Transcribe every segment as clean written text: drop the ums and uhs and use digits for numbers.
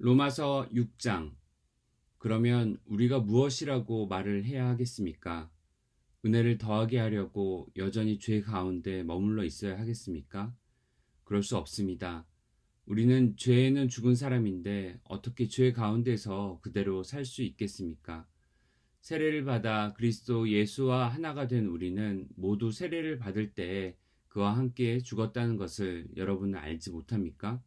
로마서 6장. 그러면 우리가 무엇이라고 말을 해야 하겠습니까? 은혜를 더하게 하려고 여전히 죄 가운데 머물러 있어야 하겠습니까? 그럴 수 없습니다. 우리는 죄에는 죽은 사람인데 어떻게 죄 가운데서 그대로 살 수 있겠습니까? 세례를 받아 그리스도 예수와 하나가 된 우리는 모두 세례를 받을 때에 그와 함께 죽었다는 것을 여러분은 알지 못합니까?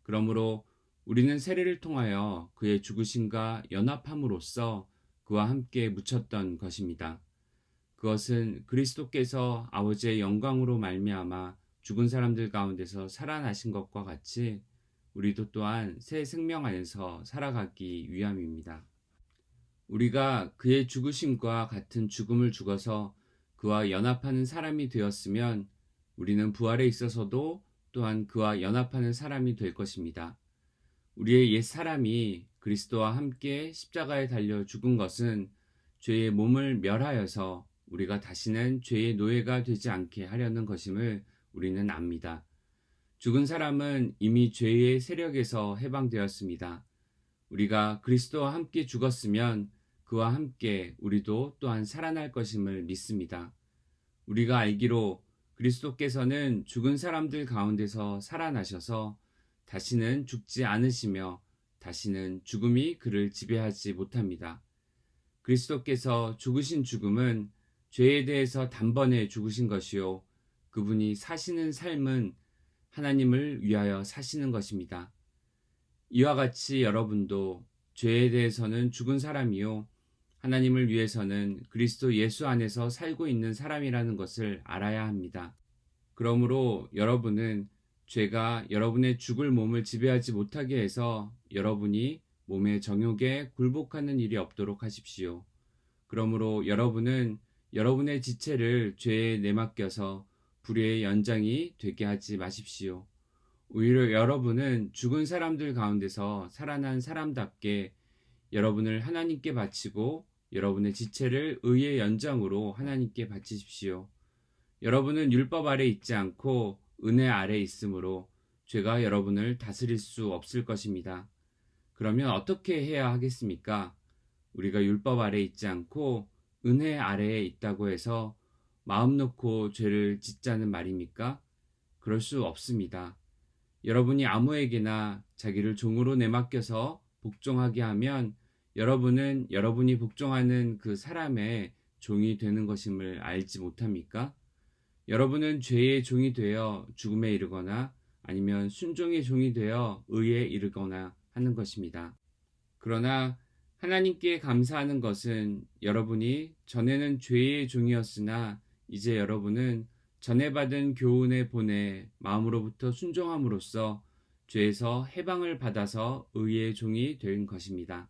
그러므로 우리는 세례를 통하여 그의 죽으심과 연합함으로써 그와 함께 묻혔던 것입니다. 그것은 그리스도께서 아버지의 영광으로 말미암아 죽은 사람들 가운데서 살아나신 것과 같이 우리도 또한 새 생명 안에서 살아가기 위함입니다. 우리가 그의 죽으심과 같은 죽음을 죽어서 그와 연합하는 사람이 되었으면 우리는 부활에 있어서도 또한 그와 연합하는 사람이 될 것입니다. 우리의 옛 사람이 그리스도와 함께 십자가에 달려 죽은 것은 죄의 몸을 멸하여서 우리가 다시는 죄의 노예가 되지 않게 하려는 것임을 우리는 압니다. 죽은 사람은 이미 죄의 세력에서 해방되었습니다. 우리가 그리스도와 함께 죽었으면 그와 함께 우리도 또한 살아날 것임을 믿습니다. 우리가 알기로 그리스도께서는 죽은 사람들 가운데서 살아나셔서 다시는 죽지 않으시며 다시는 죽음이 그를 지배하지 못합니다. 그리스도께서 죽으신 죽음은 죄에 대해서 단번에 죽으신 것이요. 그분이 사시는 삶은 하나님을 위하여 사시는 것입니다. 이와 같이 여러분도 죄에 대해서는 죽은 사람이요. 하나님을 위해서는 그리스도 예수 안에서 살고 있는 사람이라는 것을 알아야 합니다. 그러므로 여러분은 죄가 여러분의 죽을 몸을 지배하지 못하게 해서 여러분이 몸의 정욕에 굴복하는 일이 없도록 하십시오. 그러므로 여러분은 여러분의 지체를 죄에 내맡겨서 불의의 연장이 되게 하지 마십시오. 오히려 여러분은 죽은 사람들 가운데서 살아난 사람답게 여러분을 하나님께 바치고 여러분의 지체를 의의 연장으로 하나님께 바치십시오. 여러분은 율법 아래 있지 않고 은혜 아래 있으므로 죄가 여러분을 다스릴 수 없을 것입니다. 그러면 어떻게 해야 하겠습니까? 우리가 율법 아래 있지 않고 은혜 아래에 있다고 해서 마음 놓고 죄를 짓자는 말입니까? 그럴 수 없습니다. 여러분이 아무에게나 자기를 종으로 내맡겨서 복종하게 하면 여러분은 여러분이 복종하는 그 사람의 종이 되는 것임을 알지 못합니까? 여러분은 죄의 종이 되어 죽음에 이르거나 아니면 순종의 종이 되어 의에 이르거나 하는 것입니다. 그러나 하나님께 감사하는 것은 여러분이 전에는 죄의 종이었으나 이제 여러분은 전에 받은 교훈의 본에 마음으로부터 순종함으로써 죄에서 해방을 받아서 의의 종이 된 것입니다.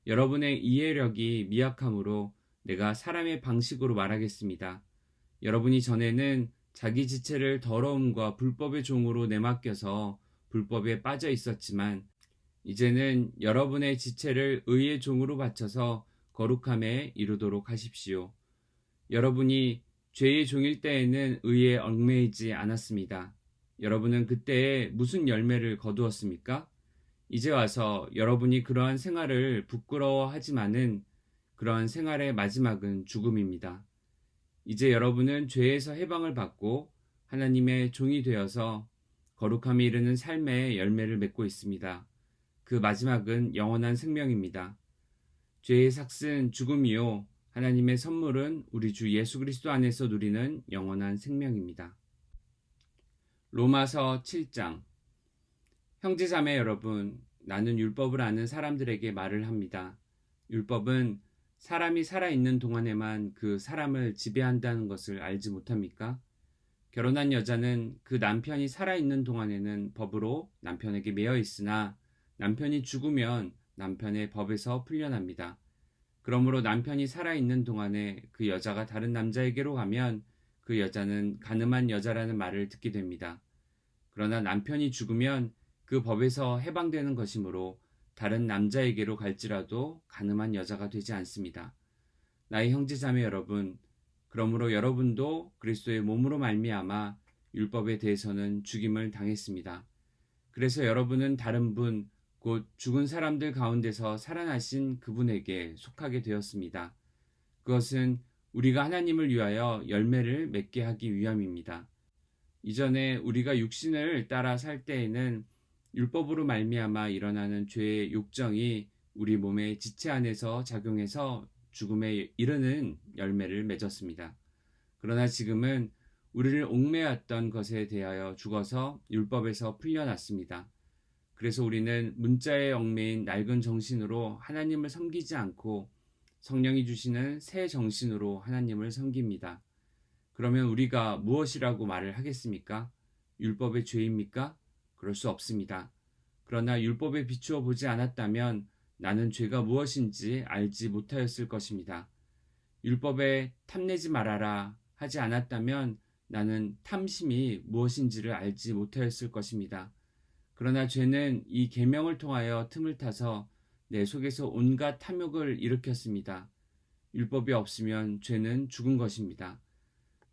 여러분의 이해력이 미약함으로 내가 사람의 방식으로 말하겠습니다. 여러분이 전에는 자기 지체를 더러움과 불법의 종으로 내맡겨서 불법에 빠져 있었지만 이제는 여러분의 지체를 의의 종으로 바쳐서 거룩함에 이르도록 하십시오. 여러분이 죄의 종일 때에는 의에 얽매이지 않았습니다. 여러분은 그때에 무슨 열매를 거두었습니까? 이제 와서 여러분이 그러한 생활을 부끄러워하지만은 그러한 생활의 마지막은 죽음입니다. 이제 여러분은 죄에서 해방을 받고 하나님의 종이 되어서 거룩함에 이르는 삶의 열매를 맺고 있습니다. 그 마지막은 영원한 생명입니다. 죄의 삭은 죽음이요 하나님의 선물은 우리 주 예수 그리스도 안에서 누리는 영원한 생명입니다. 로마서 7장. 형제자매 여러분, 나는 율법을 아는 사람들에게 말을 합니다. 율법은 사람이 살아있는 동안에만 그 사람을 지배한다는 것을 알지 못합니까? 결혼한 여자는 그 남편이 살아있는 동안에는 법으로 남편에게 매여 있으나 남편이 죽으면 남편의 법에서 풀려납니다. 그러므로 남편이 살아있는 동안에 그 여자가 다른 남자에게로 가면 그 여자는 간음한 여자라는 말을 듣게 됩니다. 그러나 남편이 죽으면 그 법에서 해방되는 것이므로 다른 남자에게로 갈지라도 간음한 여자가 되지 않습니다. 나의 형제자매 여러분, 그러므로 여러분도 그리스도의 몸으로 말미암아 율법에 대해서는 죽임을 당했습니다. 그래서 여러분은 다른 분, 곧 죽은 사람들 가운데서 살아나신 그분에게 속하게 되었습니다. 그것은 우리가 하나님을 위하여 열매를 맺게 하기 위함입니다. 이전에 우리가 육신을 따라 살 때에는 율법으로 말미암아 일어나는 죄의 욕정이 우리 몸의 지체 안에서 작용해서 죽음에 이르는 열매를 맺었습니다. 그러나 지금은 우리를 옥매였던 것에 대하여 죽어서 율법에서 풀려났습니다. 그래서 우리는 문자에 얽매인 낡은 정신으로 하나님을 섬기지 않고 성령이 주시는 새 정신으로 하나님을 섬깁니다. 그러면 우리가 무엇이라고 말을 하겠습니까? 율법의 죄입니까? 그럴 수 없습니다. 그러나 율법에 비추어 보지 않았다면 나는 죄가 무엇인지 알지 못하였을 것입니다. 율법에 탐내지 말아라 하지 않았다면 나는 탐심이 무엇인지를 알지 못하였을 것입니다. 그러나 죄는 이 계명을 통하여 틈을 타서 내 속에서 온갖 탐욕을 일으켰습니다. 율법이 없으면 죄는 죽은 것입니다.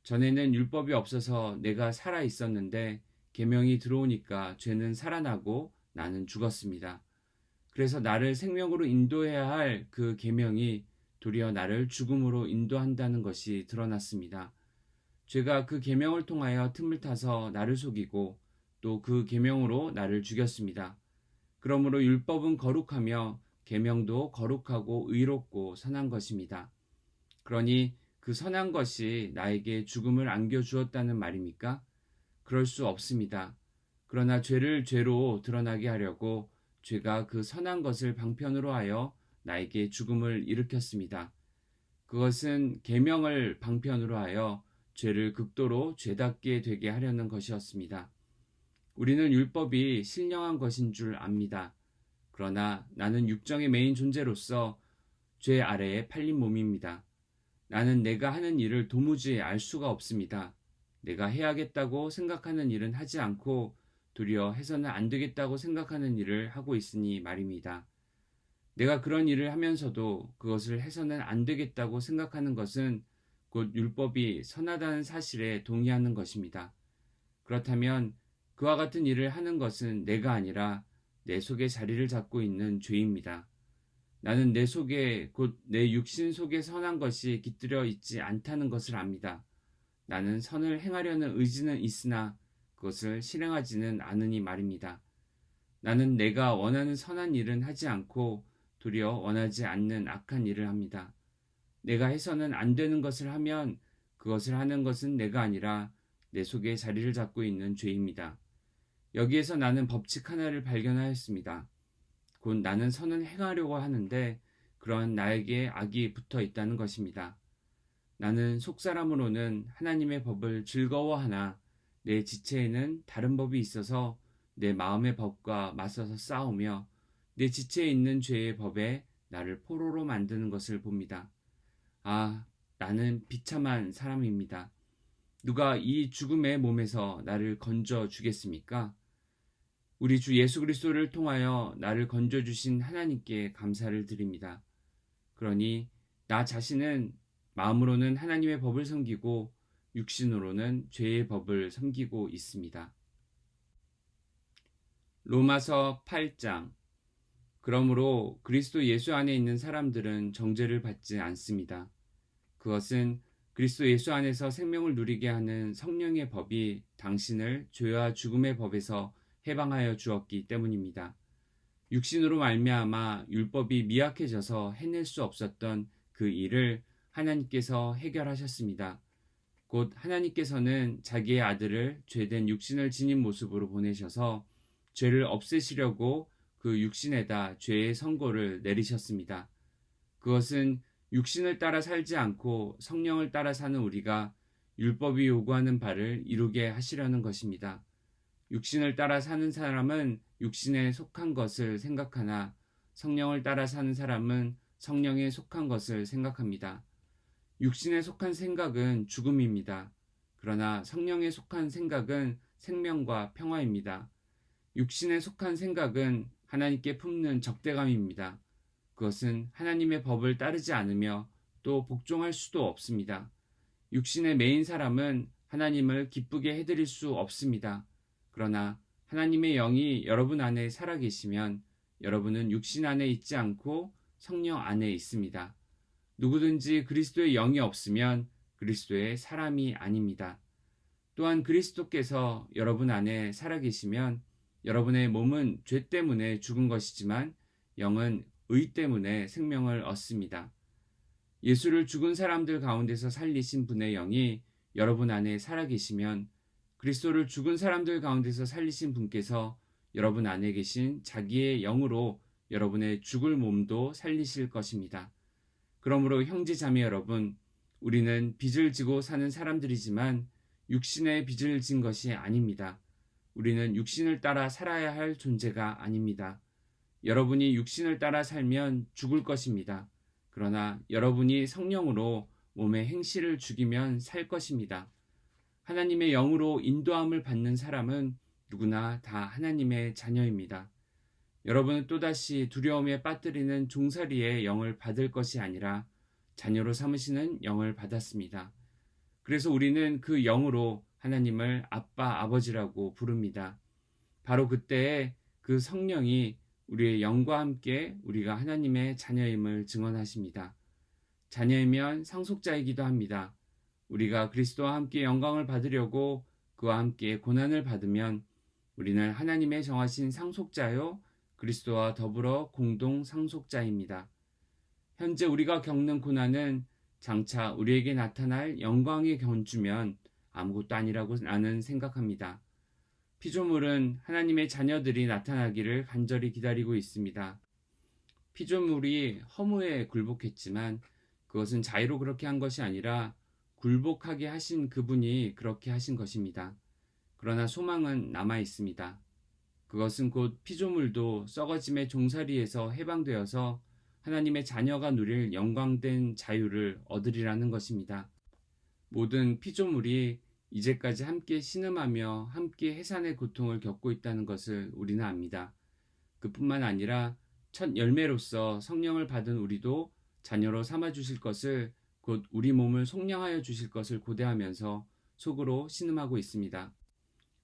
전에는 율법이 없어서 내가 살아 있었는데 계명이 들어오니까 죄는 살아나고 나는 죽었습니다. 그래서 나를 생명으로 인도해야 할 그 계명이 도리어 나를 죽음으로 인도한다는 것이 드러났습니다. 죄가 그 계명을 통하여 틈을 타서 나를 속이고 또 그 계명으로 나를 죽였습니다. 그러므로 율법은 거룩하며 계명도 거룩하고 의롭고 선한 것입니다. 그러니 그 선한 것이 나에게 죽음을 안겨주었다는 말입니까? 그럴 수 없습니다. 그러나 죄를 죄로 드러나게 하려고 죄가 그 선한 것을 방편으로 하여 나에게 죽음을 일으켰습니다. 그것은 계명을 방편으로 하여 죄를 극도로 죄답게 되게 하려는 것이었습니다. 우리는 율법이 신령한 것인 줄 압니다. 그러나 나는 육정의 메인 존재로서 죄 아래에 팔린 몸입니다. 나는 내가 하는 일을 도무지 알 수가 없습니다. 내가 해야겠다고 생각하는 일은 하지 않고 도리어 해서는 안 되겠다고 생각하는 일을 하고 있으니 말입니다. 내가 그런 일을 하면서도 그것을 해서는 안 되겠다고 생각하는 것은 곧 율법이 선하다는 사실에 동의하는 것입니다. 그렇다면 그와 같은 일을 하는 것은 내가 아니라 내 속에 자리를 잡고 있는 죄입니다. 나는 내 속에 곧 내 육신 속에 선한 것이 깃들여 있지 않다는 것을 압니다. 나는 선을 행하려는 의지는 있으나 그것을 실행하지는 않으니 말입니다. 나는 내가 원하는 선한 일은 하지 않고 도리어 원하지 않는 악한 일을 합니다. 내가 해서는 안 되는 것을 하면 그것을 하는 것은 내가 아니라 내 속에 자리를 잡고 있는 죄입니다. 여기에서 나는 법칙 하나를 발견하였습니다. 곧 나는 선을 행하려고 하는데 그러한 나에게 악이 붙어 있다는 것입니다. 나는 속사람으로는 하나님의 법을 즐거워하나 내 지체에는 다른 법이 있어서 내 마음의 법과 맞서서 싸우며 내 지체에 있는 죄의 법에 나를 포로로 만드는 것을 봅니다. 아, 나는 비참한 사람입니다. 누가 이 죽음의 몸에서 나를 건져 주겠습니까? 우리 주 예수 그리스도를 통하여 나를 건져 주신 하나님께 감사를 드립니다. 그러니 나 자신은 마음으로는 하나님의 법을 섬기고 육신으로는 죄의 법을 섬기고 있습니다. 로마서 8장. 그러므로 그리스도 예수 안에 있는 사람들은 정죄를 받지 않습니다. 그것은 그리스도 예수 안에서 생명을 누리게 하는 성령의 법이 당신을 죄와 죽음의 법에서 해방하여 주었기 때문입니다. 육신으로 말미암아 율법이 미약해져서 해낼 수 없었던 그 일을 하나님께서 해결하셨습니다. 곧 하나님께서는 자기의 아들을 죄된 육신을 지닌 모습으로 보내셔서 죄를 없애시려고 그 육신에다 죄의 선고를 내리셨습니다. 그것은 육신을 따라 살지 않고 성령을 따라 사는 우리가 율법이 요구하는 바를 이루게 하시려는 것입니다. 육신을 따라 사는 사람은 육신에 속한 것을 생각하나 성령을 따라 사는 사람은 성령에 속한 것을 생각합니다. 육신에 속한 생각은 죽음입니다. 그러나 성령에 속한 생각은 생명과 평화입니다. 육신에 속한 생각은 하나님께 품는 적대감입니다. 그것은 하나님의 법을 따르지 않으며 또 복종할 수도 없습니다. 육신의 메인 사람은 하나님을 기쁘게 해드릴 수 없습니다. 그러나 하나님의 영이 여러분 안에 살아계시면 여러분은 육신 안에 있지 않고 성령 안에 있습니다. 누구든지 그리스도의 영이 없으면 그리스도의 사람이 아닙니다. 또한 그리스도께서 여러분 안에 살아계시면 여러분의 몸은 죄 때문에 죽은 것이지만 영은 의 때문에 생명을 얻습니다. 예수를 죽은 사람들 가운데서 살리신 분의 영이 여러분 안에 살아계시면 그리스도를 죽은 사람들 가운데서 살리신 분께서 여러분 안에 계신 자기의 영으로 여러분의 죽을 몸도 살리실 것입니다. 그러므로 형제 자매 여러분, 우리는 빚을 지고 사는 사람들이지만 육신의 빚을 진 것이 아닙니다. 우리는 육신을 따라 살아야 할 존재가 아닙니다. 여러분이 육신을 따라 살면 죽을 것입니다. 그러나 여러분이 성령으로 몸의 행실을 죽이면 살 것입니다. 하나님의 영으로 인도함을 받는 사람은 누구나 다 하나님의 자녀입니다. 여러분은 또다시 두려움에 빠뜨리는 종살이의 영을 받을 것이 아니라 자녀로 삼으시는 영을 받았습니다. 그래서 우리는 그 영으로 하나님을 아빠, 아버지라고 부릅니다. 바로 그때에 그 성령이 우리의 영과 함께 우리가 하나님의 자녀임을 증언하십니다. 자녀이면 상속자이기도 합니다. 우리가 그리스도와 함께 영광을 받으려고 그와 함께 고난을 받으면 우리는 하나님의 정하신 상속자요 그리스도와 더불어 공동 상속자입니다. 현재 우리가 겪는 고난은 장차 우리에게 나타날 영광의 견주면 아무것도 아니라고 나는 생각합니다. 피조물은 하나님의 자녀들이 나타나기를 간절히 기다리고 있습니다. 피조물이 허무에 굴복했지만 그것은 자의로 그렇게 한 것이 아니라 굴복하게 하신 그분이 그렇게 하신 것입니다. 그러나 소망은 남아 있습니다. 그것은 곧 피조물도 썩어짐의 종살이에서 해방되어서 하나님의 자녀가 누릴 영광된 자유를 얻으리라는 것입니다. 모든 피조물이 이제까지 함께 신음하며 함께 해산의 고통을 겪고 있다는 것을 우리는 압니다. 그뿐만 아니라 첫 열매로서 성령을 받은 우리도 자녀로 삼아주실 것을 곧 우리 몸을 속량하여 주실 것을 고대하면서 속으로 신음하고 있습니다.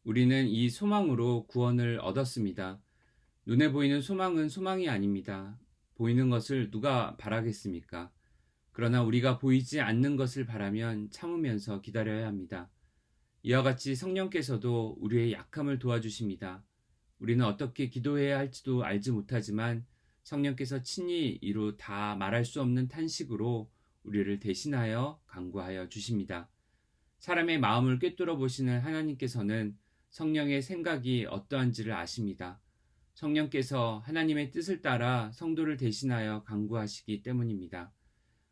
우리는 이 소망으로 구원을 얻었습니다. 눈에 보이는 소망은 소망이 아닙니다. 보이는 것을 누가 바라겠습니까? 그러나 우리가 보이지 않는 것을 바라면 참으면서 기다려야 합니다. 이와 같이 성령께서도 우리의 약함을 도와주십니다. 우리는 어떻게 기도해야 할지도 알지 못하지만 성령께서 친히 이루 다 말할 수 없는 탄식으로 우리를 대신하여 간구하여 주십니다. 사람의 마음을 꿰뚫어 보시는 하나님께서는 성령의 생각이 어떠한지를 아십니다. 성령께서 하나님의 뜻을 따라 성도를 대신하여 간구하시기 때문입니다.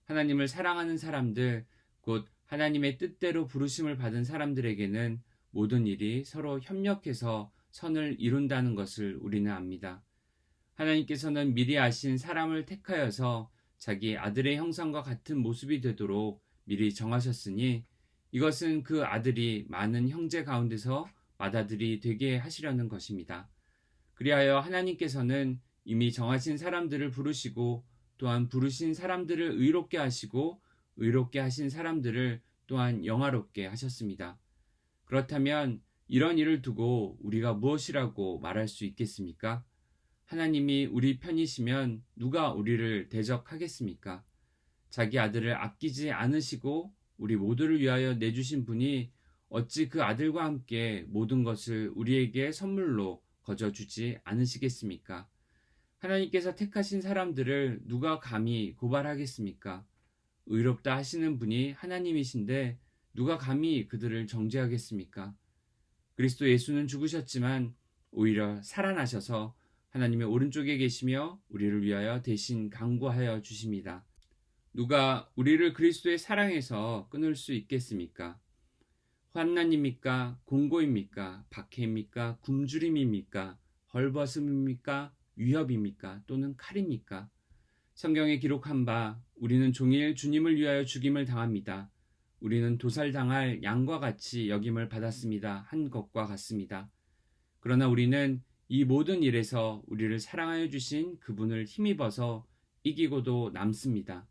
하나님을 사랑하는 사람들, 곧 하나님의 뜻대로 부르심을 받은 사람들에게는 모든 일이 서로 협력해서 선을 이룬다는 것을 우리는 압니다. 하나님께서는 미리 아신 사람을 택하여서 자기 아들의 형상과 같은 모습이 되도록 미리 정하셨으니 이것은 그 아들이 많은 형제 가운데서 맏아들이 되게 하시려는 것입니다. 그리하여 하나님께서는 이미 정하신 사람들을 부르시고 또한 부르신 사람들을 의롭게 하시고 의롭게 하신 사람들을 또한 영화롭게 하셨습니다. 그렇다면 이런 일을 두고 우리가 무엇이라고 말할 수 있겠습니까? 하나님이 우리 편이시면 누가 우리를 대적하겠습니까? 자기 아들을 아끼지 않으시고 우리 모두를 위하여 내주신 분이 어찌 그 아들과 함께 모든 것을 우리에게 선물로 거저주지 않으시겠습니까? 하나님께서 택하신 사람들을 누가 감히 고발하겠습니까? 의롭다 하시는 분이 하나님이신데 누가 감히 그들을 정죄하겠습니까? 그리스도 예수는 죽으셨지만 오히려 살아나셔서 하나님의 오른쪽에 계시며 우리를 위하여 대신 간구하여 주십니다. 누가 우리를 그리스도의 사랑에서 끊을 수 있겠습니까? 환난입니까? 공고입니까? 박해입니까? 굶주림입니까? 벌벗음입니까? 위협입니까? 또는 칼입니까? 성경에 기록한 바 우리는 종일 주님을 위하여 죽임을 당합니다. 우리는 도살당할 양과 같이 여김을 받았습니다. 한 것과 같습니다. 그러나 우리는 이 모든 일에서 우리를 사랑하여 주신 그분을 힘입어서 이기고도 남습니다.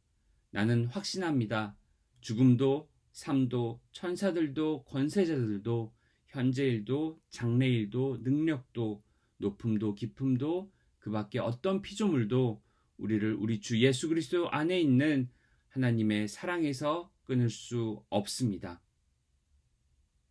나는 확신합니다. 죽음도 삶도 천사들도 권세자들도 현재일도 장래일도 능력도 높음도 깊음도 그 밖에 어떤 피조물도 우리를 우리 주 예수 그리스도 안에 있는 하나님의 사랑에서 끊을 수 없습니다.